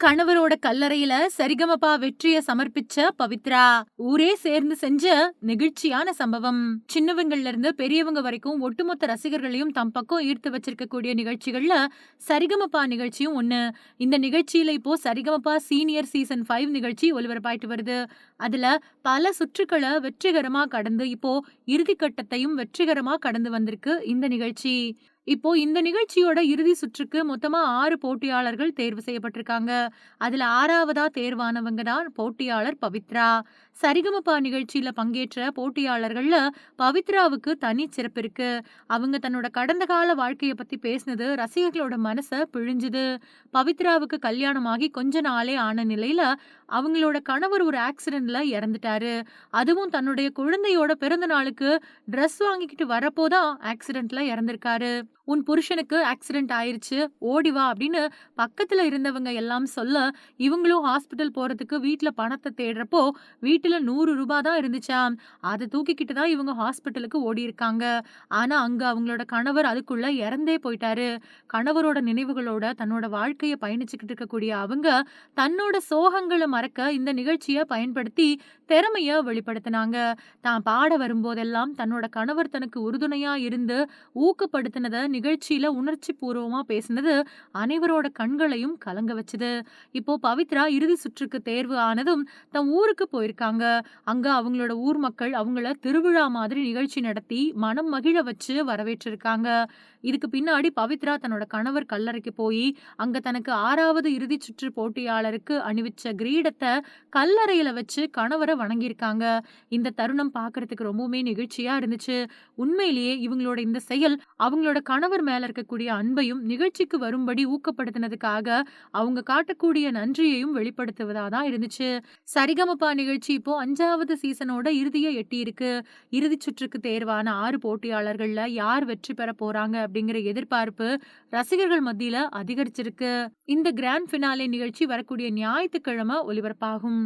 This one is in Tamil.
கணவரோட கல்லறையில சரிகமபா வெற்றிய சமர்ப்பிச்ச பவித்ரா. ஊரே சேர்ந்து செஞ்ச நெகிழ்ச்சியான சம்பவம். சின்னவங்கள்ல இருந்து பெரியவங்க வரைக்கும் ஒட்டுமொத்த ரசிகர்களையும் தம் பக்கம் ஈர்த்து வச்சிருக்கக்கூடிய நிகழ்ச்சிகள்ல சரிகமபா நிகழ்ச்சியும் ஒண்ணு. இந்த நிகழ்ச்சியில இப்போ சரிகமபா சீனியர் சீசன் 5 நிகழ்ச்சி ஒலிபரப்பாயிட்டு வருது. அதுல பல சுற்றுக்கள வெற்றிகரமா கடந்து இப்போ இறுதிக்கட்டத்தையும் வெற்றிகரமா கடந்து வந்திருக்கு இந்த நிகழ்ச்சி. இப்போ இந்த நிகழ்ச்சியோட இறுதி சுற்றுக்கு மொத்தமா 6 போட்டியாளர்கள் தேர்வு செய்யப்பட்டிருக்காங்க. அதுல 6வதா தேர்வானவங்க தான் போட்டியாளர் பவித்ரா. சரிகமபா நிகழ்ச்சியில பங்கேற்ற போட்டியாளர்கள்ல பவித்ராவுக்கு தனி சிறப்பு இருக்கு. அவங்க தன்னோட கடந்த கால வாழ்க்கைய பத்தி பேசினது ரசிகர்களோட மனச பிழிஞ்சுது. பவித்ராவுக்கு கல்யாணமாகி கொஞ்ச நாளே ஆன நிலையில அவங்களோட கணவர் ஒரு ஆக்சிடென்ட்ல இறந்துட்டாரு. அதுவும் தன்னுடைய குழந்தையோட பிறந்த நாளுக்கு ட்ரெஸ் வாங்கிக்கிட்டு வரப்போதான் ஆக்சிடென்ட்ல இறந்திருக்காரு. உன் புருஷனுக்கு ஆக்சிடென்ட் ஆயிருச்சு, ஓடி வா அப்படின்னு பக்கத்துல இருந்தவங்க எல்லாம் சொல்ல, இவங்களும் ஹாஸ்பிட்டல் போறதுக்கு வீட்ல பணத்த தேடுறப்போ, வீட்டுல ₹100 தான் இருந்துச்சாம். அத தூக்கிக்கிட்டு தான் இவங்க ஹாஸ்பிட்டலுக்கு ஓடியிருக்காங்க. ஆனா அங்க அவங்களோட கணவர் அதுக்குள்ள இறந்தே போயிட்டாரு. கணவரோட நினைவுகளோட தன்னோட வாழ்க்கைய பயணிச்சுக்கிட்டு இருக்கக்கூடிய அவங்க, தன்னோட சோகங்கள மறக்க இந்த நிகழ்ச்சிய பயன்படுத்தி திறமைய வெளிப்படுத்தினாங்க. தான் பாட வரும்போதெல்லாம் தன்னோட கணவர் தனக்கு உறுதுணையா இருந்து ஊக்கப்படுத்தினத நிகழ்ச்சியில உணர்ச்சி பூர்வமா பேசினது அனைவரோட கண்களையும் கலங்க வச்சது. இப்போ பவித்ரா இறுதி சுற்றுக்கு தேர்வு ஆனதும் தன் ஊருக்கு போயிருக்காங்க. அங்க அவங்களோட ஊர் மக்கள் அவங்கள திருவிழா மாதிரி நிகழ்ச்சி நடத்தி மனம் மகிழ வச்சு வரவேற்றிருக்காங்க. இதுக்கு பின்னாடி பவித்ரா தன்னோட கணவர் கல்லறைக்கு போய் அங்க தனக்கு 6வது இறுதி சுற்று போட்டியாளருக்கு அணிவிச்ச கிரீடத்த கல்லறையில வச்சு கணவரை வணங்கியிருக்காங்க. இந்த தருணம் பார்க்கறதுக்கு ரொம்பவுமே நிகழ்ச்சியா இருந்துச்சு. உண்மையிலேயே இவங்களோட இந்த செயல் அவங்களோட கணவர் மேல இருக்கக்கூடிய அன்பையும் நிகழ்ச்சிக்கு வரும்படி ஊக்கப்படுத்தினதுக்காக அவங்க காட்டக்கூடிய நன்றியையும் வெளிப்படுத்துவதா தான் இருந்துச்சு. சரிகமபா நிகழ்ச்சி இப்போ 5வது சீசனோட இறுதியை எட்டியிருக்கு. இறுதி சுற்றுக்கு தேர்வான 6 போட்டியாளர்கள்ல யார் வெற்றி பெற போறாங்க அப்படிங்கிற எதிர்பார்ப்பு ரசிகர்கள் மத்தியில அதிகரிச்சிருக்கு. இந்த கிராண்ட் ஃபினாலே நிகழ்ச்சி வரக்கூடிய ஞாயிற்றுக்கிழமை ஒலிபரப்பாகும்.